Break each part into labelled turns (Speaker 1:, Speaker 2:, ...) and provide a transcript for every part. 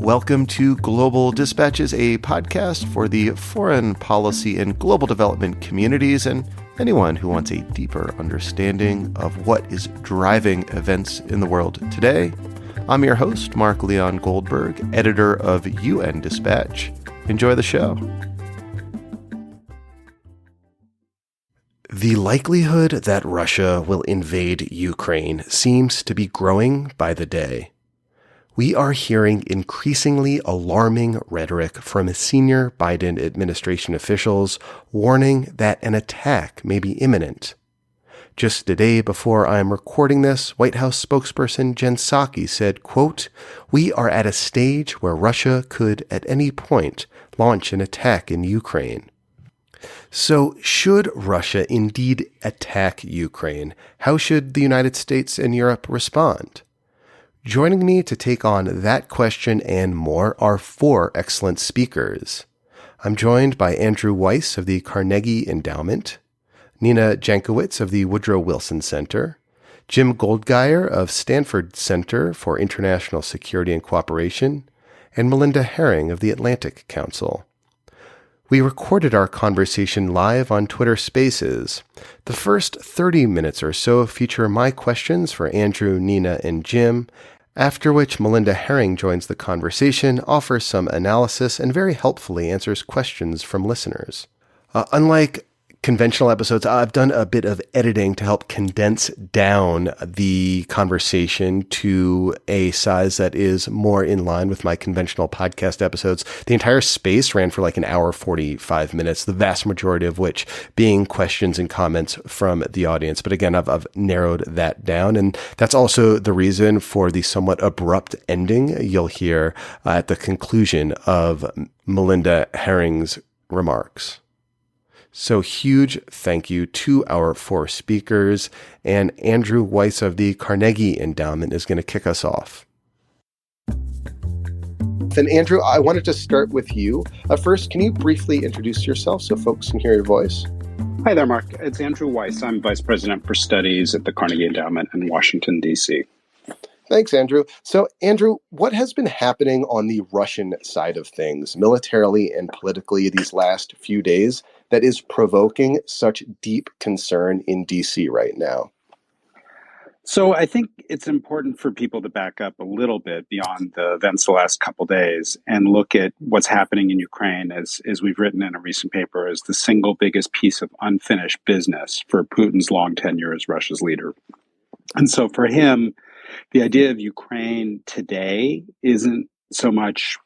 Speaker 1: Welcome to Global Dispatches, a podcast for the foreign policy and global development communities and anyone who wants a deeper understanding of what is driving events in the world today. I'm your host, Mark Leon Goldberg, editor of UN Dispatch. Enjoy the show. The likelihood that Russia will invade Ukraine seems to be growing by the day. We are hearing increasingly alarming rhetoric from senior Biden administration officials warning that an attack may be imminent. Just a day before I am recording this, White House spokesperson Jen Psaki said, quote, "We are at a stage where Russia could at any point launch an attack in Ukraine." So should Russia indeed attack Ukraine, how should the United States and Europe respond? Joining me to take on that question and more are four excellent speakers. I'm joined by Andrew Weiss of the Carnegie Endowment, Nina Jankowicz of the Woodrow Wilson Center, Jim Goldgeier of Stanford Center for International Security and Cooperation, and Melinda Herring of the Atlantic Council. We recorded our conversation live on Twitter Spaces. The first 30 minutes or so feature my questions for Andrew, Nina, and Jim, after which Melinda Herring joins the conversation, offers some analysis, and very helpfully answers questions from listeners. Unlike conventional episodes, I've done a bit of editing to help condense down the conversation to a size that is more in line with my conventional podcast episodes. The entire space ran for like an hour, 45 minutes, the vast majority of which being questions and comments from the audience. But again, I've narrowed that down. And that's also the reason for the somewhat abrupt ending you'll hear at the conclusion of Melinda Herring's remarks. So huge thank you to our four speakers, and Andrew Weiss of the Carnegie Endowment is going to kick us off. Then Andrew, I wanted to start with you. First, can you briefly introduce yourself so folks can hear your voice?
Speaker 2: Hi there, Mark. It's Andrew Weiss. I'm Vice President for Studies at the Carnegie Endowment in Washington, D.C.
Speaker 1: Thanks, Andrew. So, Andrew, what has been happening on the Russian side of things, militarily and politically, these last few days that is provoking such deep concern in D.C. right now?
Speaker 2: So I think it's important for people to back up a little bit beyond the events the last couple of days and look at what's happening in Ukraine, as we've written in a recent paper, as the single biggest piece of unfinished business for Putin's long tenure as Russia's leader. And so for him, the idea of Ukraine today isn't so much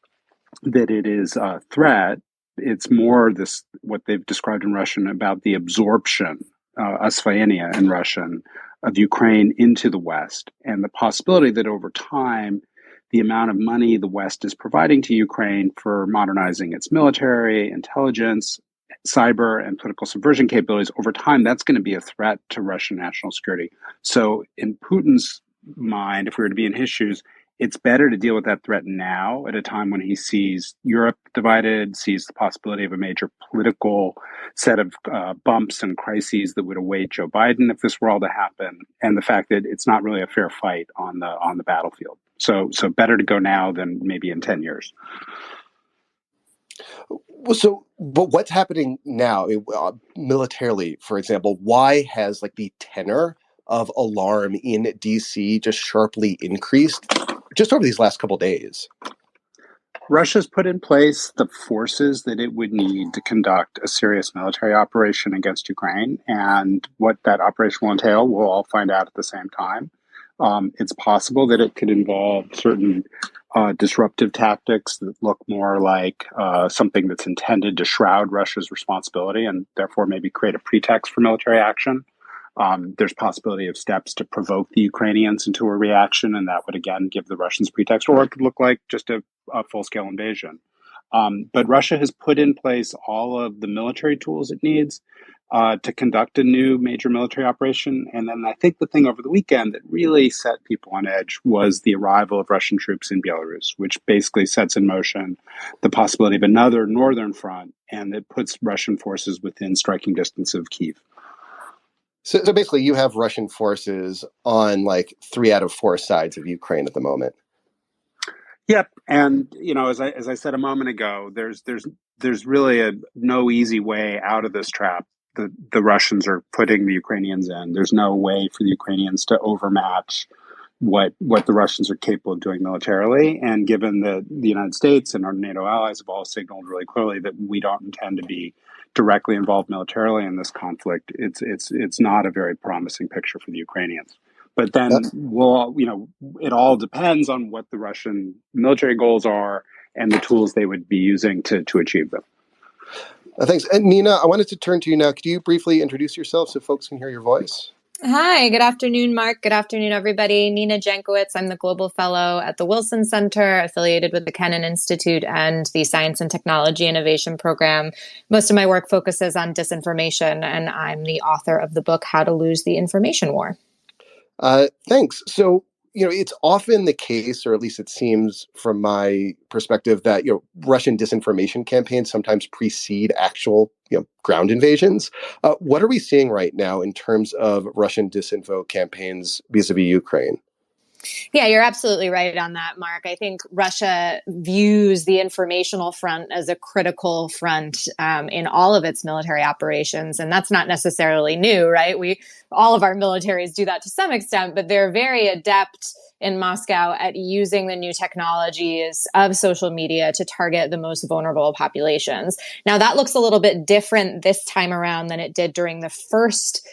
Speaker 2: that it is a threat. It's more this, what they've described in Russian about the absorption, osvoyение in Russian, of Ukraine into the West, and the possibility that over time, the amount of money the West is providing to Ukraine for modernizing its military, intelligence, cyber, and political subversion capabilities, over time, that's going to be a threat to Russian national security. So in Putin's mind, if we were to be in his shoes, it's better to deal with that threat now at a time when he sees Europe divided, sees the possibility of a major political set of bumps and crises that would await Joe Biden if this were all to happen, and the fact that it's not really a fair fight on the battlefield. So better to go now than maybe in 10 years.
Speaker 1: Well, but what's happening now militarily, for example? Why has the tenor of alarm in D.C. just sharply increased just over these last couple of days?
Speaker 2: Russia's put in place the forces that it would need to conduct a serious military operation against Ukraine. And what that operation will entail, we'll all find out at the same time. It's possible that it could involve certain disruptive tactics that look more like something that's intended to shroud Russia's responsibility and therefore maybe create a pretext for military action. There's possibility of steps to provoke the Ukrainians into a reaction, and that would again give the Russians pretext, or it could look like just a full-scale invasion. But Russia has put in place all of the military tools it needs to conduct a new major military operation. And then I think the thing over the weekend that really set people on edge was the arrival of Russian troops in Belarus, which basically sets in motion the possibility of another northern front, and it puts Russian forces within striking distance of Kyiv.
Speaker 1: So basically, you have Russian forces on 3 out of 4 sides of Ukraine at the moment.
Speaker 2: Yep, and as I said a moment ago, there's really no easy way out of this trap. The Russians are putting the Ukrainians in. There's no way for the Ukrainians to overmatch what the Russians are capable of doing militarily. And given that the United States and our NATO allies have all signaled really clearly that we don't intend to be directly involved militarily in this conflict, it's not a very promising picture for the Ukrainians. But then it all depends on what the Russian military goals are and the tools they would be using to achieve them.
Speaker 1: Thanks. And Nina, I wanted to turn to you now. Could you briefly introduce yourself so folks can hear your voice?
Speaker 3: Hi, good afternoon, Mark. Good afternoon, everybody. Nina Jankowicz. I'm the Global Fellow at the Wilson Center, affiliated with the Kennan Institute and the Science and Technology Innovation Program. Most of my work focuses on disinformation, and I'm the author of the book, How to Lose the Information War.
Speaker 1: Thanks. So, it's often the case, or at least it seems from my perspective, that, Russian disinformation campaigns sometimes precede actual, ground invasions. What are we seeing right now in terms of Russian disinfo campaigns vis-a-vis Ukraine?
Speaker 3: Yeah, you're absolutely right on that, Mark. I think Russia views the informational front as a critical front in all of its military operations. And that's not necessarily new, right? All of our militaries do that to some extent, but they're very adept in Moscow at using the new technologies of social media to target the most vulnerable populations. Now, that looks a little bit different this time around than it did during the first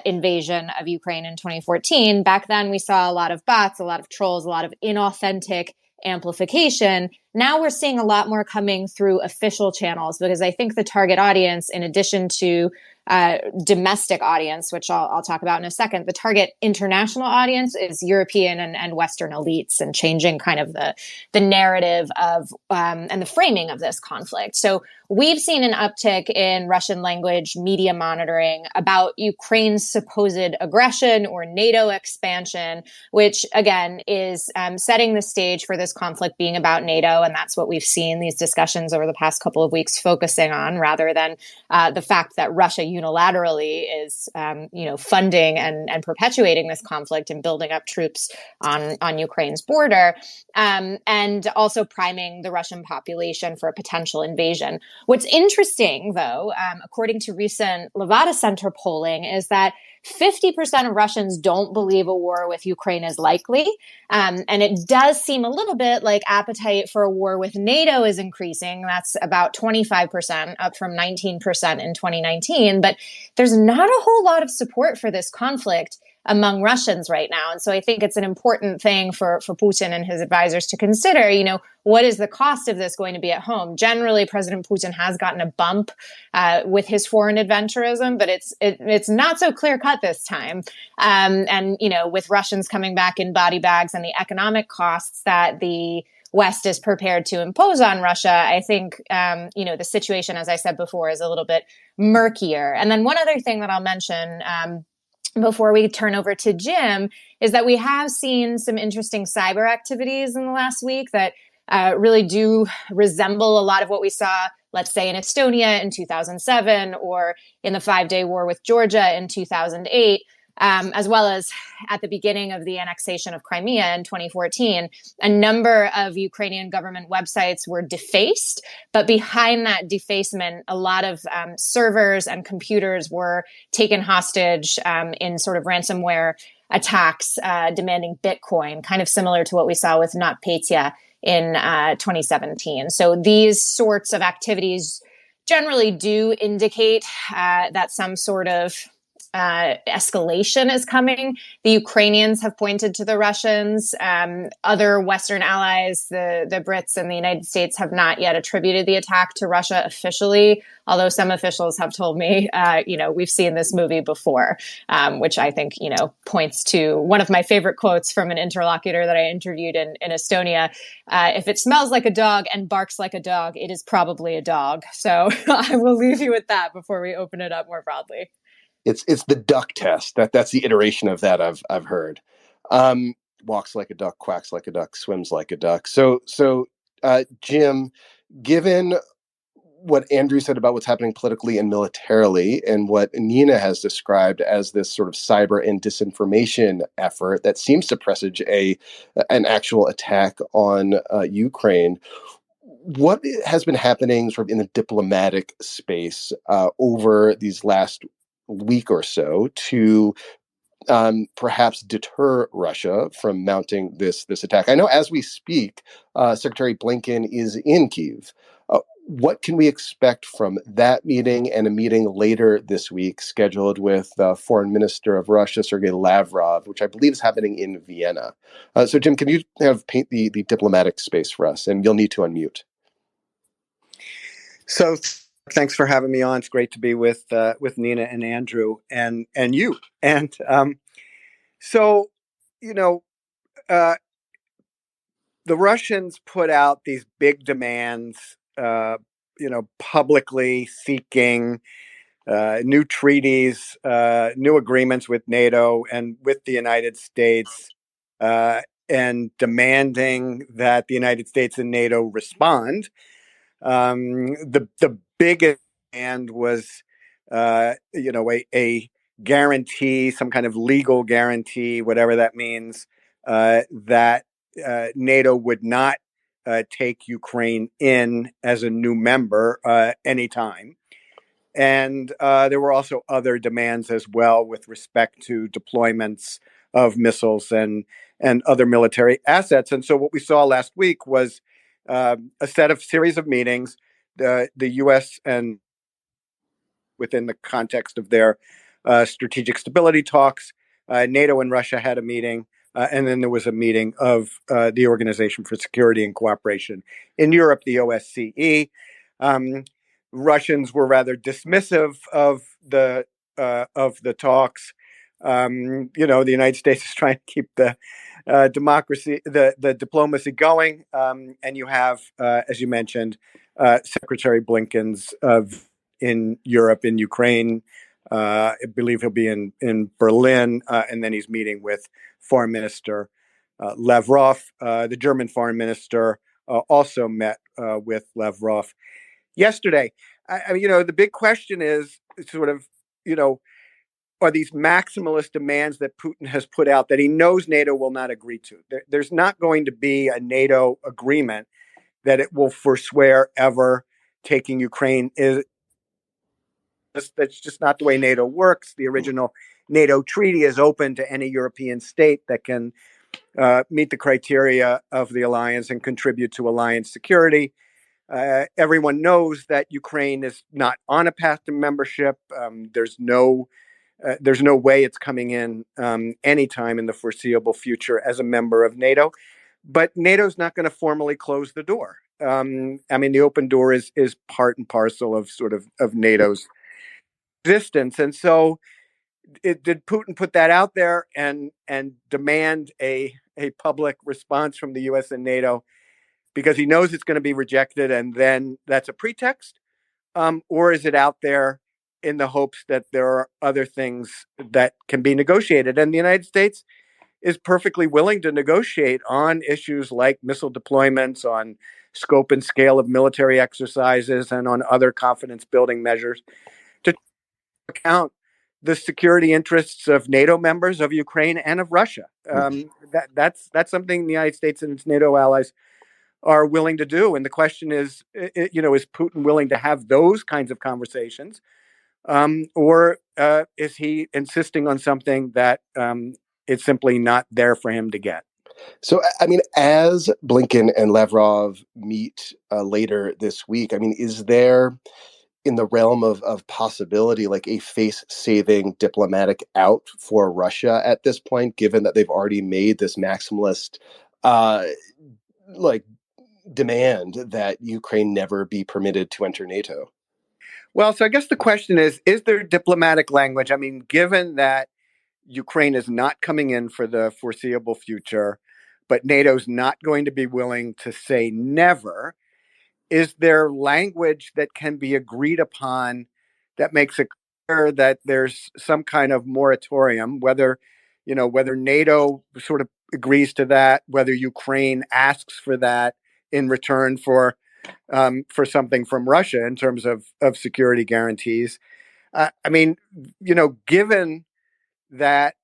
Speaker 3: invasion of Ukraine in 2014. Back then, we saw a lot of bots, a lot of trolls, a lot of inauthentic amplification. Now we're seeing a lot more coming through official channels, because I think the target audience, in addition to domestic audience, which I'll talk about in a second, the target international audience is European and Western elites, and changing kind of the narrative of and the framing of this conflict. So we've seen an uptick in Russian language media monitoring about Ukraine's supposed aggression or NATO expansion, which again is setting the stage for this conflict being about NATO. And that's what we've seen these discussions over the past couple of weeks focusing on, rather than the fact that Russia unilaterally is, funding and perpetuating this conflict and building up troops on Ukraine's border, and also priming the Russian population for a potential invasion. What's interesting, though, according to recent Levada Center polling, is that 50% of Russians don't believe a war with Ukraine is likely. And it does seem a little bit like appetite for a war with NATO is increasing. That's about 25%, up from 19% in 2019. But there's not a whole lot of support for this conflict among Russians right now. And so I think it's an important thing for Putin and his advisors to consider, what is the cost of this going to be at home? Generally, President Putin has gotten a bump with his foreign adventurism, but it's not so clear cut this time. And with Russians coming back in body bags and the economic costs that the West is prepared to impose on Russia, I think, the situation, as I said before, is a little bit murkier. And then one other thing that I'll mention before we turn over to Jim is that we have seen some interesting cyber activities in the last week that really do resemble a lot of what we saw, let's say, in Estonia in 2007 or in the 5-day war with Georgia in 2008. As well as at the beginning of the annexation of Crimea in 2014, a number of Ukrainian government websites were defaced. But behind that defacement, a lot of servers and computers were taken hostage in sort of ransomware attacks demanding Bitcoin, kind of similar to what we saw with NotPetya in 2017. So these sorts of activities generally do indicate that some sort of escalation is coming. The Ukrainians have pointed to the Russians. Other Western allies, the Brits and the United States, have not yet attributed the attack to Russia officially, although some officials have told me, we've seen this movie before, which I think, points to one of my favorite quotes from an interlocutor that I interviewed in Estonia. If it smells like a dog and barks like a dog, it is probably a dog. So I will leave you with that before we open it up more broadly.
Speaker 1: It's the duck test. That's the iteration of that I've heard. Walks like a duck, quacks like a duck, swims like a duck. So Jim, given what Andrew said about what's happening politically and militarily, and what Nina has described as this sort of cyber and disinformation effort that seems to presage an actual attack on Ukraine. What has been happening sort of in the diplomatic space over these last week or so to perhaps deter Russia from mounting this attack? I know as we speak, Secretary Blinken is in Kyiv. What can we expect from that meeting and a meeting later this week scheduled with Foreign Minister of Russia, Sergei Lavrov, which I believe is happening in Vienna? So, Jim, can you paint the diplomatic space for us? And you'll need to unmute.
Speaker 4: So thanks for having me on. It's great to be with Nina and Andrew and you. And so, you know, the Russians put out these big demands, publicly seeking new treaties, new agreements with NATO and with the United States, and demanding that the United States and NATO respond. The biggest demand was, a guarantee, some kind of legal guarantee, whatever that means, that NATO would not take Ukraine in as a new member anytime. And there were also other demands as well with respect to deployments of missiles and other military assets. And so what we saw last week was a series of meetings. The U.S. and within the context of their strategic stability talks, NATO and Russia had a meeting, and then there was a meeting of the Organization for Security and Cooperation in Europe, the OSCE. Russians were rather dismissive of the talks. The United States is trying to keep the the diplomacy going, and you have, as you mentioned, Secretary Blinken's in Europe, in Ukraine. I believe he'll be in Berlin, and then he's meeting with Foreign Minister Lavrov. The German Foreign Minister also met with Lavrov yesterday. The big question is sort of, are these maximalist demands that Putin has put out that he knows NATO will not agree to? There's not going to be a NATO agreement that it will forswear ever taking Ukraine. That's just not the way NATO works. The original NATO treaty is open to any European state that can meet the criteria of the alliance and contribute to alliance security. Everyone knows that Ukraine is not on a path to membership. There's no way it's coming in anytime in the foreseeable future as a member of NATO. But NATO's not going to formally close the door. The open door is part and parcel of of NATO's existence. And so did Putin put that out there and demand a public response from the US and NATO because he knows it's going to be rejected and then that's a pretext? Or is it out there in the hopes that there are other things that can be negotiated? And the United States is perfectly willing to negotiate on issues like missile deployments, on scope and scale of military exercises, and on other confidence building measures to account the security interests of NATO members, of Ukraine, and of Russia. That's something the United States and its NATO allies are willing to do. And the question is Putin willing to have those kinds of conversations? Or is he insisting on something that is simply not there for him to get?
Speaker 1: So, as Blinken and Lavrov meet later this week, is there, in the realm of possibility, like a face-saving diplomatic out for Russia at this point, given that they've already made this maximalist demand that Ukraine never be permitted to enter NATO?
Speaker 4: Well, so I guess the question is there diplomatic language? Given that Ukraine is not coming in for the foreseeable future, but NATO's not going to be willing to say never, is there language that can be agreed upon that makes it clear that there's some kind of moratorium, whether NATO sort of agrees to that, whether Ukraine asks for that in return for for something from Russia in terms of security guarantees. I mean, given that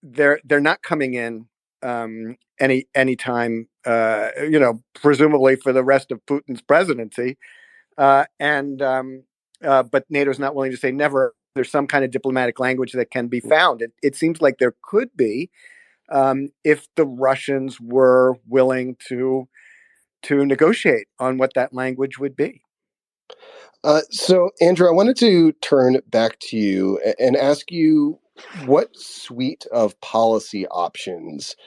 Speaker 4: they're not coming in anytime, presumably for the rest of Putin's presidency, and but NATO's not willing to say never. There's some kind of diplomatic language that can be found. It seems like there could be, if the Russians were willing to negotiate on what that language would be.
Speaker 1: So, Andrew, I wanted to turn back to you and ask you what suite of policy options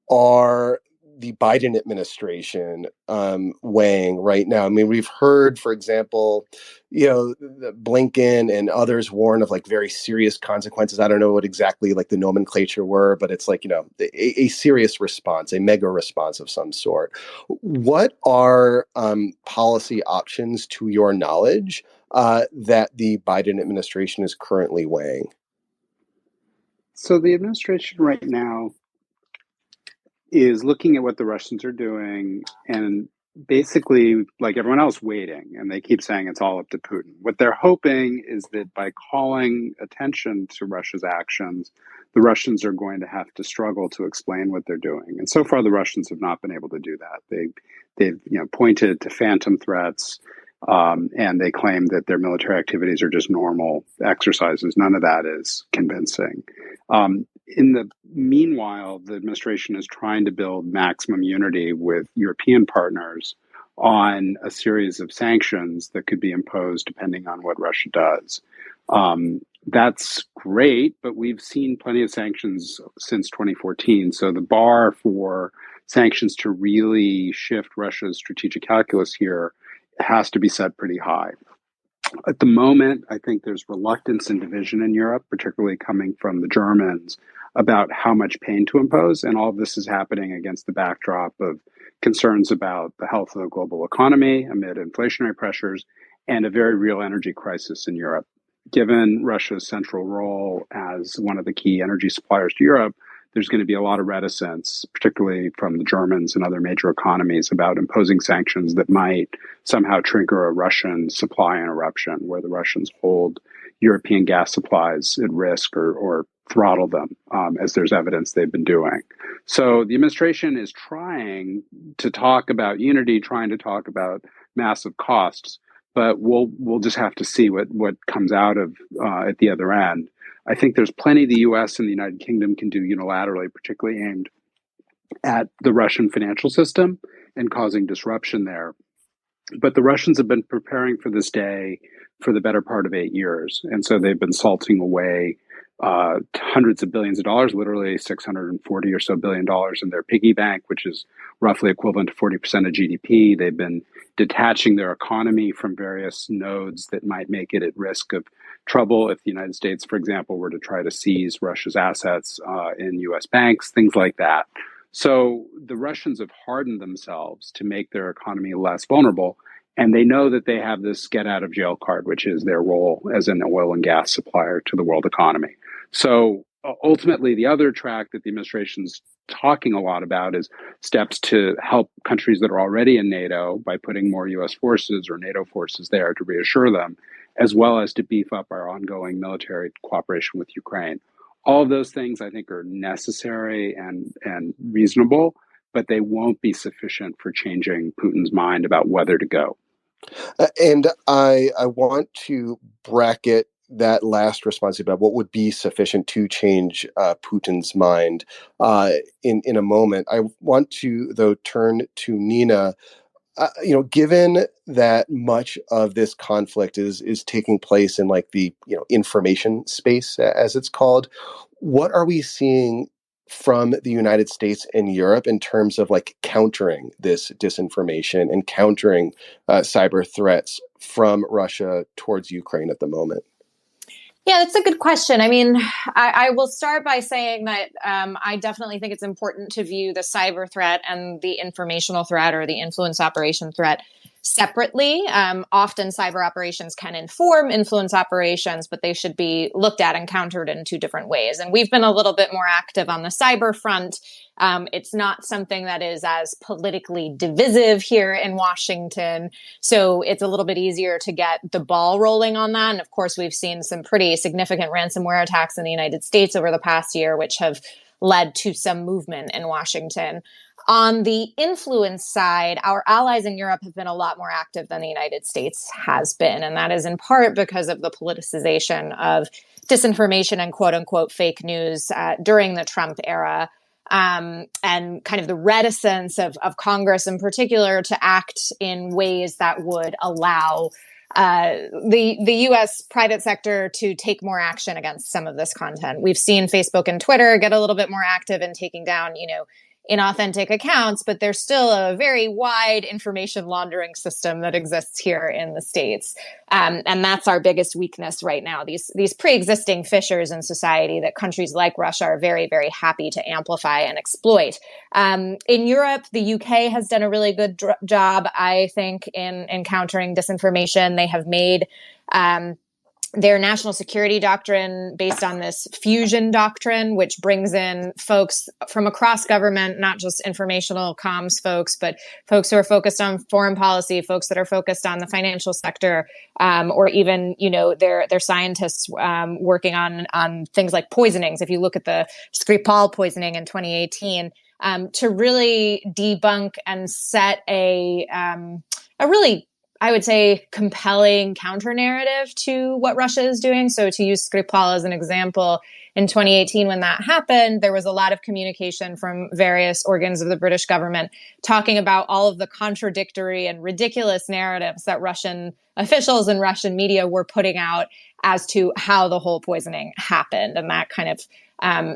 Speaker 1: are the Biden administration weighing right now? I mean, we've heard, for example, Blinken and others warn of like very serious consequences. I don't know what exactly like the nomenclature were, but it's like, a serious response, a mega response of some sort. What are policy options, to your knowledge, that the Biden administration is currently weighing?
Speaker 2: So the administration right now is looking at what the Russians are doing and basically, like everyone else, waiting. And they keep saying it's all up to Putin. What they're hoping is that by calling attention to Russia's actions, the Russians are going to have to struggle to explain what they're doing. And so far, the Russians have not been able to do that. They've pointed to phantom threats, and they claim that their military activities are just normal exercises. None of that is convincing. In the meanwhile, the administration is trying to build maximum unity with European partners on a series of sanctions that could be imposed depending on what Russia does. That's great, but we've seen plenty of sanctions since 2014. So the bar for sanctions to really shift Russia's strategic calculus here has to be set pretty high. At the moment, I think there's reluctance and division in Europe, particularly coming from the Germans, about how much pain to impose. And all of this is happening against the backdrop of concerns about the health of the global economy amid inflationary pressures and a very real energy crisis in Europe. Given Russia's central role as one of the key energy suppliers to Europe, there's going to be a lot of reticence, particularly from the Germans and other major economies, about imposing sanctions that might somehow trigger a Russian supply interruption, where the Russians hold European gas supplies at risk or throttle them, as there's evidence they've been doing. So the administration is trying to talk about unity, trying to talk about massive costs, but we'll just have to see what comes out of at the other end. I think there's plenty the U.S. and the United Kingdom can do unilaterally, particularly aimed at the Russian financial system and causing disruption there. But the Russians have been preparing for this day for the better part of 8 years. And so they've been salting away hundreds of billions of dollars, literally 640 or so $billion in their piggy bank, which is roughly equivalent to 40% of GDP. They've been detaching their economy from various nodes that might make it at risk of trouble if the United States, for example, were to try to seize Russia's assets in U.S. banks, things like that. So the Russians have hardened themselves to make their economy less vulnerable. And they know that they have this get out of jail card, which is their role as an oil and gas supplier to the world economy. So ultimately, the other track that the administration's talking a lot about is steps to help countries that are already in NATO by putting more U.S. forces or NATO forces there to reassure them, as well as to beef up our ongoing military cooperation with Ukraine. All of those things, I think, are necessary and reasonable, but they won't be sufficient for changing Putin's mind about whether to go.
Speaker 1: And I want to bracket that last response about what would be sufficient to change Putin's mind in a moment. I want to, though, turn to Nina. Given that much of this conflict is taking place in like the information space, as it's called, what are we seeing from the United States and Europe in terms of like countering this disinformation and countering cyber threats from Russia towards Ukraine at the moment?
Speaker 3: Yeah, that's a good question. I mean, I will start by saying that I definitely think it's important to view the cyber threat and the informational threat or the influence operation threat separately. Often cyber operations can influence operations, but they should be looked at and countered in two different ways. And we've been a little bit more active on the cyber front. It's not something that is as politically divisive here in Washington. So it's a little bit easier to get the ball rolling on that. And of course, we've seen some pretty significant ransomware attacks in the United States over the past year, which have led to some movement in Washington. On the influence side, our allies in Europe have been a lot more active than the United States has been. And that is in part because of the politicization of disinformation and quote unquote fake news during the Trump era. And kind of the reticence of Congress in particular to act in ways that would allow the U.S. private sector to take more action against some of this content. We've seen Facebook and Twitter get a little bit more active in taking down, inauthentic accounts, but there's still a very wide information laundering system that exists here in the States. And that's our biggest weakness right now. These pre-existing fissures in society that countries like Russia are very, very happy to amplify and exploit. In Europe, the UK has done a really good job, I think, in countering disinformation. They have made their national security doctrine based on this fusion doctrine, which brings in folks from across government, not just informational comms folks, but folks who are focused on foreign policy, folks that are focused on the financial sector, or even, their scientists working on things like poisonings. If you look at the Skripal poisoning in 2018, to really debunk and set a really, I would say, compelling counter narrative to what Russia is doing. So to use Skripal as an example, in 2018, when that happened, there was a lot of communication from various organs of the British government talking about all of the contradictory and ridiculous narratives that Russian officials and Russian media were putting out as to how the whole poisoning happened. And that kind of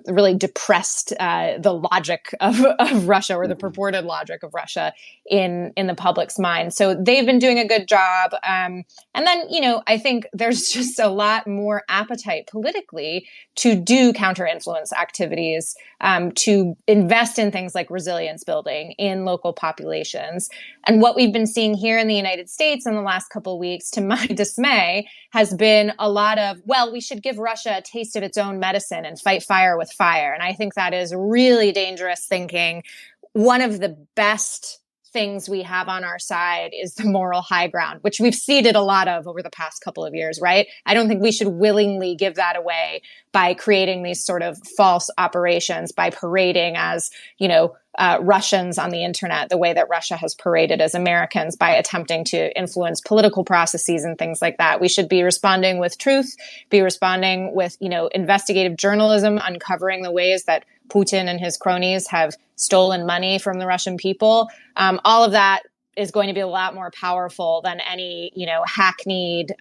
Speaker 3: really depressed the logic of Russia, or the purported logic of Russia in the public's mind. So they've been doing a good job. And then, I think there's just a lot more appetite politically to do counter-influence activities, to invest in things like resilience building in local populations. And what we've been seeing here in the United States in the last couple of weeks, to my dismay, has been a lot of, well, we should give Russia a taste of its own medicine and fight fire with fire. And I think that is really dangerous thinking. One of the best things we have on our side is the moral high ground, which we've ceded a lot of over the past couple of years, right? I don't think we should willingly give that away by creating these sort of false operations, by parading as, Russians on the internet, the way that Russia has paraded as Americans, by attempting to influence political processes and things like that. We should be responding with truth, be responding with, investigative journalism, uncovering the ways that Putin and his cronies have stolen money from the Russian people. All of that is going to be a lot more powerful than any, hackneyed,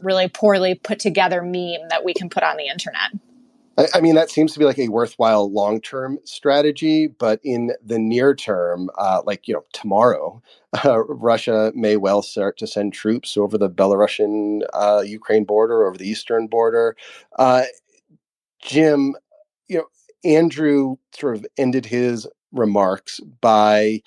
Speaker 3: really poorly put together meme that we can put on the internet.
Speaker 1: I mean, that seems to be like a worthwhile long-term strategy, but in the near term, tomorrow, Russia may well start to send troops over the Belarusian Ukraine border, over the eastern border. Jim, Andrew sort of ended his remarks by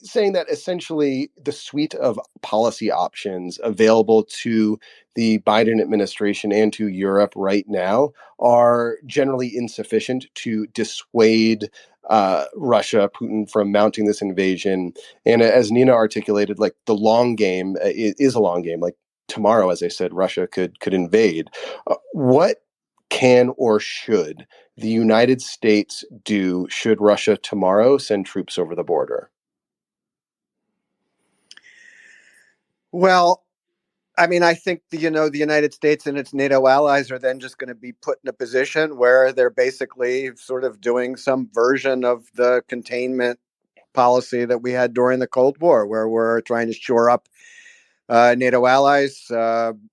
Speaker 1: saying that essentially the suite of policy options available to the Biden administration and to Europe right now are generally insufficient to dissuade Russia, Putin, from mounting this invasion. And as Nina articulated, like the long game is a long game. Like tomorrow, as I said, Russia could invade. What can or should the United States do should Russia tomorrow send troops over the border?
Speaker 4: Well, I mean, I think the United States and its NATO allies are then just going to be put in a position where they're basically sort of doing some version of the containment policy that we had during the Cold War, where we're trying to shore up NATO allies,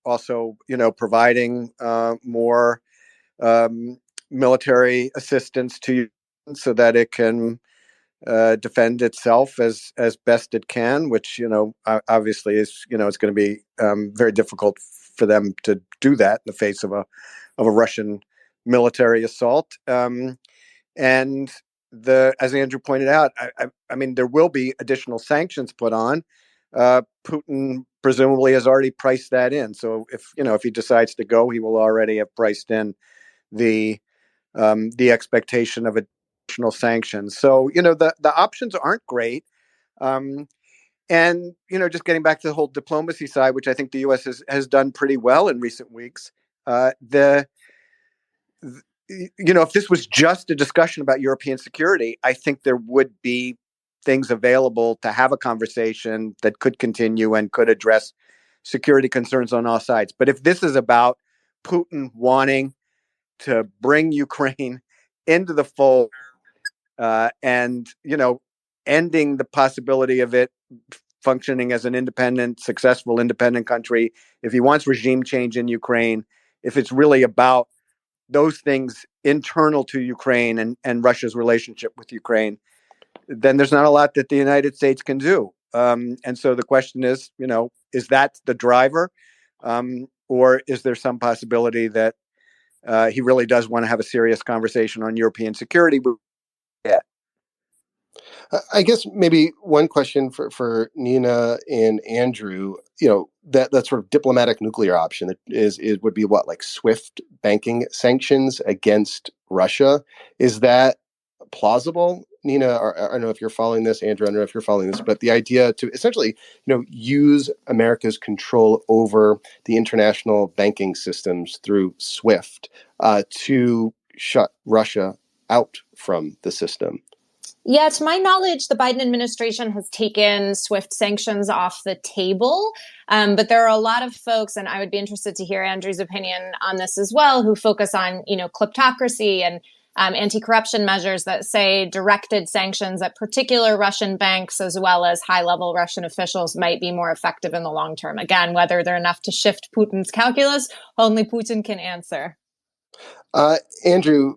Speaker 4: also, providing more military assistance to Ukraine so that it can defend itself as best it can, which obviously is it's going to be very difficult for them to do that in the face of a Russian military assault. And as Andrew pointed out, I mean, there will be additional sanctions put on, Putin presumably has already priced that in. So if he decides to go, he will already have priced in the expectation of additional sanctions. So the options aren't great. And just getting back to the whole diplomacy side, which I think the U.S. has done pretty well in recent weeks. If this was just a discussion about European security, I think there would be things available to have a conversation that could continue and could address security concerns on all sides. But if this is about Putin wanting to bring Ukraine into the fold and ending the possibility of it functioning as an successful independent country, if he wants regime change in Ukraine, if it's really about those things internal to Ukraine and Russia's relationship with Ukraine, then there's not a lot that the United States can do. And so the question is that the driver? Or is there some possibility that he really does want to have a serious conversation on European security? Yeah.
Speaker 1: I guess maybe one question for Nina and Andrew, that sort of diplomatic nuclear option would be what, like SWIFT banking sanctions against Russia. Is that plausible? Nina, or I don't know if you're following this, Andrew, I don't know if you're following this, but the idea to essentially, use America's control over the international banking systems through SWIFT to shut Russia out from the system.
Speaker 3: Yeah, to my knowledge, the Biden administration has taken SWIFT sanctions off the table. But there are a lot of folks, and I would be interested to hear Andrew's opinion on this as well, who focus on, kleptocracy and anti-corruption measures that say directed sanctions at particular Russian banks as well as high-level Russian officials might be more effective in the long term. Again, whether they're enough to shift Putin's calculus, only Putin can answer.
Speaker 1: Andrew,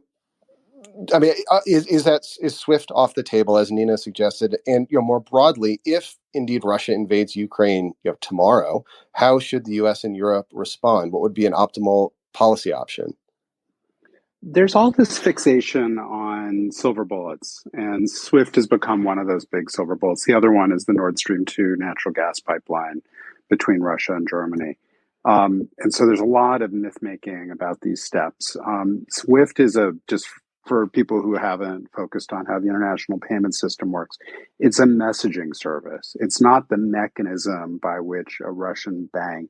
Speaker 1: I mean, is SWIFT off the table, as Nina suggested? And more broadly, if indeed Russia invades Ukraine tomorrow, how should the U.S. and Europe respond? What would be an optimal policy option?
Speaker 2: There's all this fixation on silver bullets, and SWIFT has become one of those big silver bullets. The other one is the Nord Stream 2 natural gas pipeline between Russia and Germany. And so there's a lot of myth making about these steps. SWIFT is just for people who haven't focused on how the international payment system works, it's a messaging service. It's not the mechanism by which a Russian bank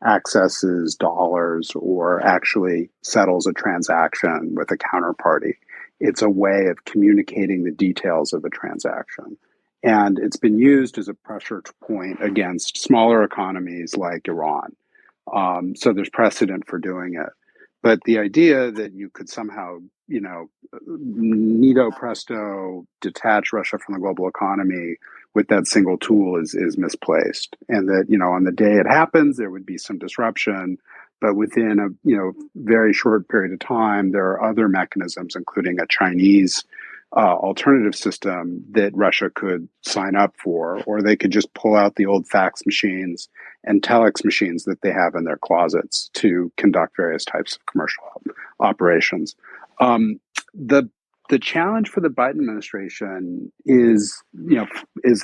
Speaker 2: accesses dollars or actually settles a transaction with a counterparty. It's a way of communicating the details of a transaction. And it's been used as a pressure point against smaller economies like Iran. So there's precedent for doing it. But the idea that you could somehow, nido presto, detach Russia from the global economy with that single tool is misplaced. And that, on the day it happens, there would be some disruption. But within a very short period of time, there are other mechanisms, including a Chinese alternative system that Russia could sign up for, or they could just pull out the old fax machines and telex machines that they have in their closets to conduct various types of commercial operations. The challenge for the Biden administration is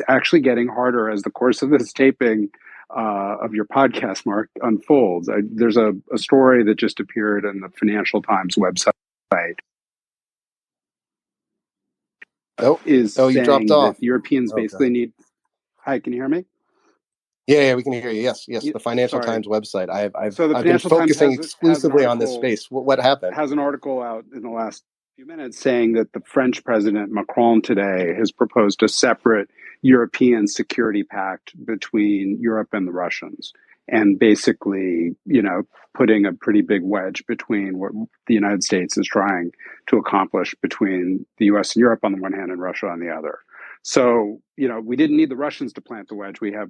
Speaker 2: actually getting harder as the course of this taping of your podcast, Mark, unfolds. There's a story that just appeared in the Financial Times website.
Speaker 1: You dropped off.
Speaker 2: Europeans basically need. Hi, can you hear me?
Speaker 1: Yeah, we can hear you. Yes. The Financial Times website. I've been
Speaker 2: Financial
Speaker 1: focusing
Speaker 2: Times
Speaker 1: exclusively on this space. What happened?
Speaker 2: Has an article out in the last few minutes saying that the French President Macron today has proposed a separate European security pact between Europe and the Russians, and basically, putting a pretty big wedge between what the United States is trying to accomplish between the U.S. and Europe on the one hand and Russia on the other. So, we didn't need the Russians to plant the wedge. We have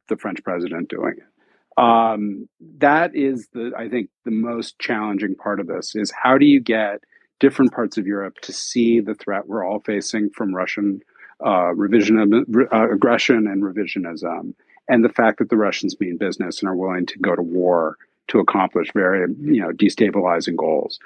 Speaker 2: the French president doing it. That is I think the most challenging part of this is how do you get different parts of Europe to see the threat we're all facing from Russian aggression and revisionism, and the fact that the Russians mean business and are willing to go to war to accomplish very destabilizing goals.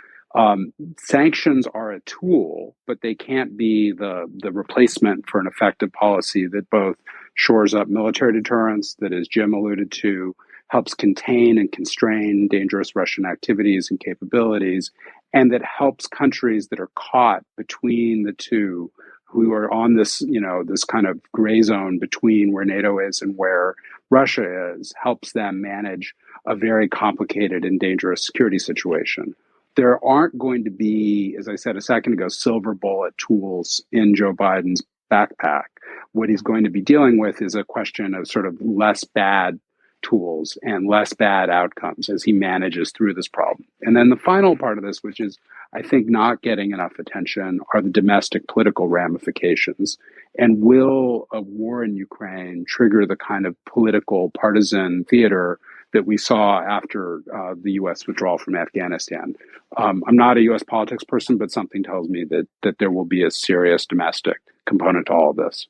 Speaker 2: Sanctions are a tool, but they can't be the replacement for an effective policy that both shores up military deterrence, that, as Jim alluded to, helps contain and constrain dangerous Russian activities and capabilities, and that helps countries that are caught between the two, who are on this, this kind of gray zone between where NATO is and where Russia is, helps them manage a very complicated and dangerous security situation. There aren't going to be, as I said a second ago, silver bullet tools in Joe Biden's backpack. What he's going to be dealing with is a question of sort of less bad tools and less bad outcomes as he manages through this problem. And then the final part of this, which is, I think, not getting enough attention, are the domestic political ramifications. And will a war in Ukraine trigger the kind of political partisan theater that we saw after the U.S. withdrawal from Afghanistan? I'm not a U.S. politics person, but something tells me that there will be a serious domestic component to all of this.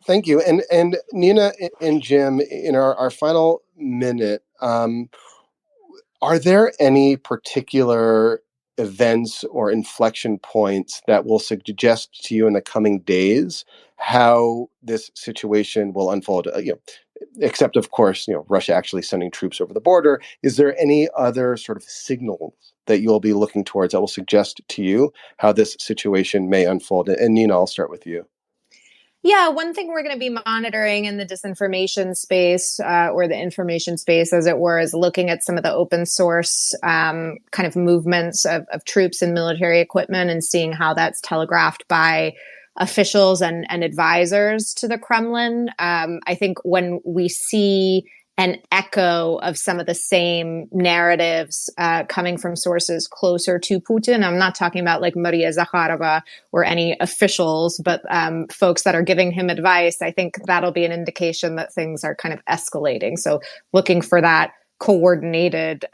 Speaker 1: Thank you. And Nina and Jim, in our final minute, are there any particular events or inflection points that will suggest to you in the coming days how this situation will unfold? Except, of course, Russia actually sending troops over the border. Is there any other sort of signals that you'll be looking towards that will suggest to you how this situation may unfold? And Nina, I'll start with you.
Speaker 3: Yeah, one thing we're going to be monitoring in the disinformation space, or the information space, as it were, is looking at some of the open source kind of movements of troops and military equipment and seeing how that's telegraphed by officials and advisors to the Kremlin. I think when we see an echo of some of the same narratives coming from sources closer to Putin. I'm not talking about like Maria Zakharova or any officials, but folks that are giving him advice. I think that'll be an indication that things are kind of escalating. So looking for that coordinated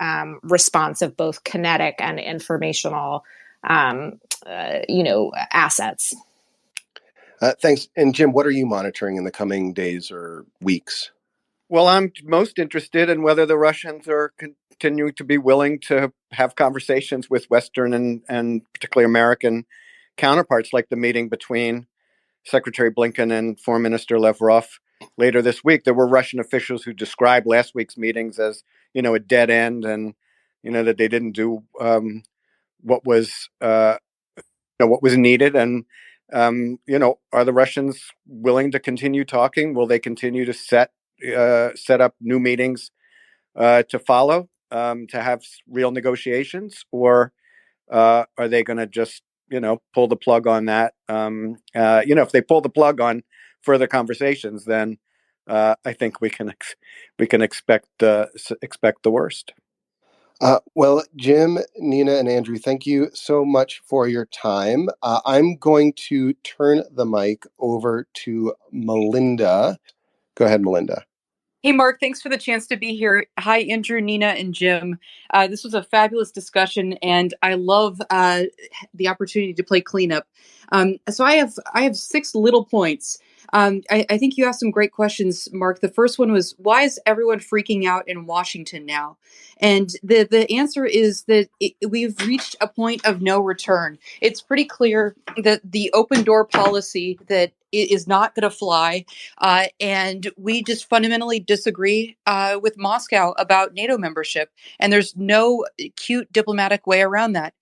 Speaker 3: response of both kinetic and informational, assets.
Speaker 1: Thanks. And Jim, what are you monitoring in the coming days or weeks?
Speaker 4: Well, I'm most interested in whether the Russians are continuing to be willing to have conversations with Western and particularly American counterparts, like the meeting between Secretary Blinken and Foreign Minister Lavrov later this week. There were Russian officials who described last week's meetings as, a dead end, and that they didn't do what was needed. And are the Russians willing to continue talking? Will they continue to set up new meetings to follow, to have real negotiations, or are they going to just pull the plug on that? If they pull the plug on further conversations, then I think we can expect the worst.
Speaker 1: Well, Jim, Nina, and Andrew, thank you so much for your time. I'm going to turn the mic over to Melinda. Go ahead, Melinda.
Speaker 5: Hey, Mark, thanks for the chance to be here. Hi, Andrew, Nina, and Jim. This was a fabulous discussion, and I love the opportunity to play cleanup. So I have 6 little points. I think you asked some great questions, Mark. The first one was, why is everyone freaking out in Washington now? And the answer is that we've reached a point of no return. It's pretty clear that the open door policy that it is not going to fly. And we just fundamentally disagree with Moscow about NATO membership. And there's no cute diplomatic way around that.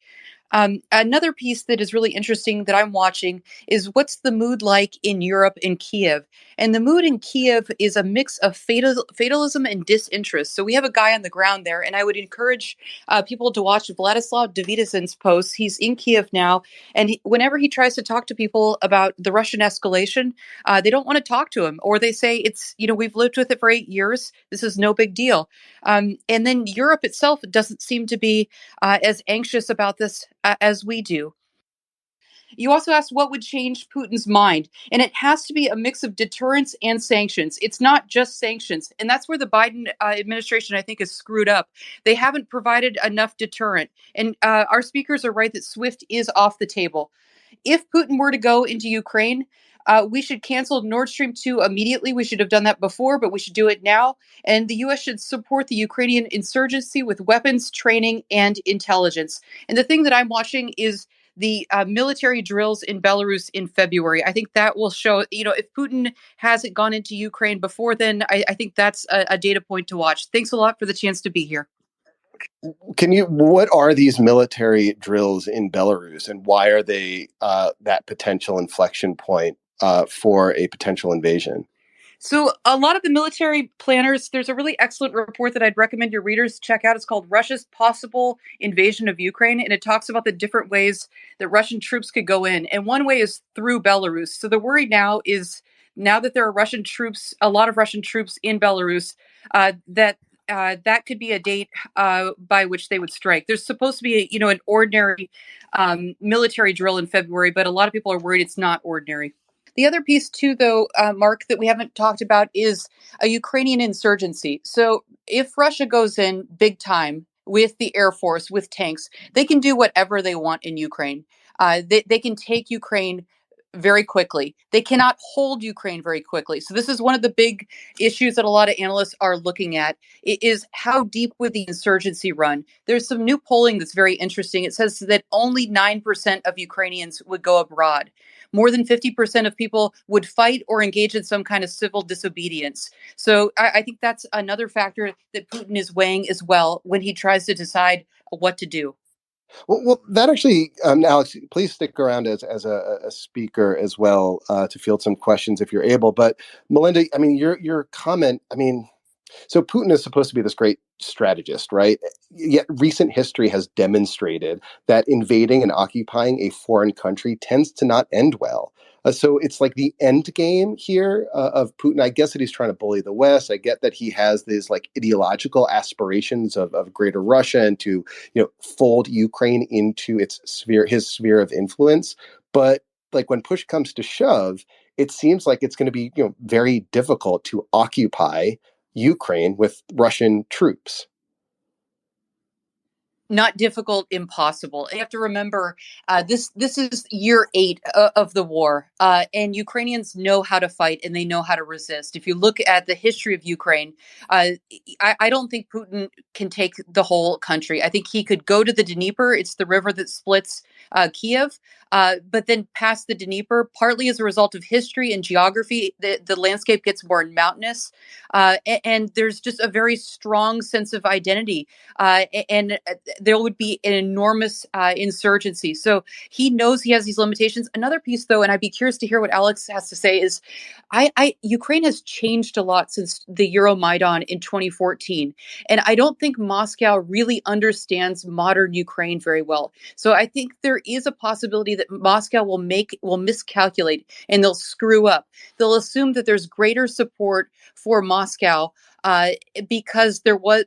Speaker 5: Another piece that is really interesting that I'm watching is what's the mood like in Europe in Kiev. And the mood in Kiev is a mix of fatalism and disinterest. So we have a guy on the ground there, and I would encourage people to watch Vladislav Davidison's posts. He's in Kiev now, and whenever he tries to talk to people about the Russian escalation, they don't want to talk to him, or they say it's, we've lived with it for 8 years. This is no big deal. And then Europe itself doesn't seem to be as anxious about this as we do. You also asked what would change Putin's mind, and it has to be a mix of deterrence and sanctions. It's not just sanctions, and that's where the Biden administration, I think, is screwed up. They haven't provided enough deterrent, and our speakers are right that SWIFT is off the table. If Putin were to go into Ukraine, we should cancel Nord Stream 2 immediately. We should have done that before, but we should do it now. And the U.S. should support the Ukrainian insurgency with weapons, training, and intelligence. And the thing that I'm watching is the military drills in Belarus in February. I think that will show, if Putin hasn't gone into Ukraine before then, I think that's a data point to watch. Thanks a lot for the chance to be here.
Speaker 1: What are these military drills in Belarus, and why are they that potential inflection point for a potential invasion?
Speaker 5: So a lot of the military planners, there's a really excellent report that I'd recommend your readers check out. It's called Russia's Possible Invasion of Ukraine. And it talks about the different ways that Russian troops could go in. And one way is through Belarus. So the worry now is, now that there are Russian troops, a lot of Russian troops in Belarus, that could be a date by which they would strike. There's supposed to be, an ordinary military drill in February, but a lot of people are worried it's not ordinary. The other piece, too, though, Mark, that we haven't talked about is a Ukrainian insurgency. So if Russia goes in big time with the Air Force, with tanks, they can do whatever they want in Ukraine. They can take Ukraine very quickly. They cannot hold Ukraine very quickly. So this is one of the big issues that a lot of analysts are looking at, is how deep would the insurgency run? There's some new polling that's very interesting. It says that only 9% of Ukrainians would go abroad. More than 50% of people would fight or engage in some kind of civil disobedience. So I think that's another factor that Putin is weighing as well when he tries to decide what to do.
Speaker 1: Well, that actually, Alex, please stick around as a speaker as well to field some questions if you're able. But Melinda, I mean, your comment, I mean, so Putin is supposed to be this great strategist, right? Yet recent history has demonstrated that invading and occupying a foreign country tends to not end well. So it's like the end game here of Putin. I guess that he's trying to bully the West. I get that he has these like ideological aspirations of greater Russia and to, fold Ukraine into his sphere of influence. But like when push comes to shove, it seems like it's going to be, very difficult to occupy Ukraine with Russian troops.
Speaker 5: Not difficult, impossible. You have to remember, this is year 8 of the war, and Ukrainians know how to fight and they know how to resist. If you look at the history of Ukraine, I don't think Putin can take the whole country. I think he could go to the Dnieper. It's the river that splits Kiev, but then past the Dnieper, partly as a result of history and geography, the landscape gets more mountainous, and there's just a very strong sense of identity, and there would be an enormous insurgency. So he knows he has these limitations. Another piece, though, and I'd be curious to hear what Alex has to say, is Ukraine has changed a lot since the Euromaidan in 2014. And I don't think Moscow really understands modern Ukraine very well. So I think there is a possibility that Moscow will miscalculate and they'll screw up. They'll assume that there's greater support for Moscow because there was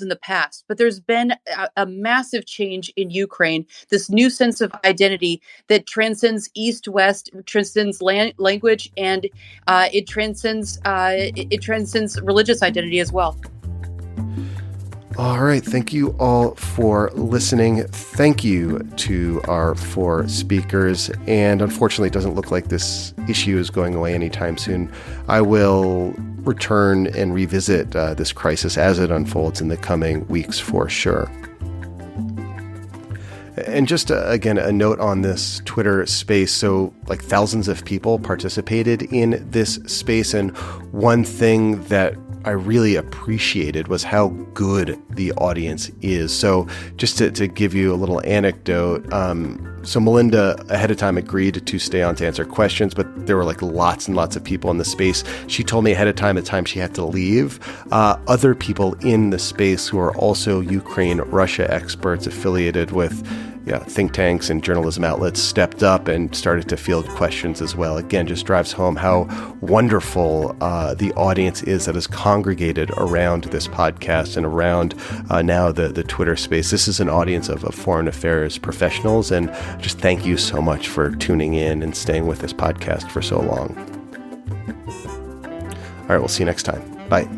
Speaker 5: in the past, but there's been a massive change in Ukraine. This new sense of identity that transcends East-West, transcends language, and it transcends religious identity as well.
Speaker 1: All right. Thank you all for listening. Thank you to our 4 speakers. And unfortunately, it doesn't look like this issue is going away anytime soon. I will return and revisit this crisis as it unfolds in the coming weeks for sure. And just again, a note on this Twitter space. So like thousands of people participated in this space. And one thing that I really appreciated was how good the audience is. So just to give you a little anecdote, so Melinda ahead of time agreed to stay on to answer questions, but there were like lots and lots of people in the space. She told me ahead of time the time she had to leave. Other people in the space who are also Ukraine-Russia experts affiliated with think tanks and journalism outlets stepped up and started to field questions as well. Again, just drives home how wonderful the audience is that is congregated around this podcast and around now the Twitter space. This is an audience of foreign affairs professionals, and just thank you so much for tuning in and staying with this podcast for so long. All right, we'll see you next time. Bye.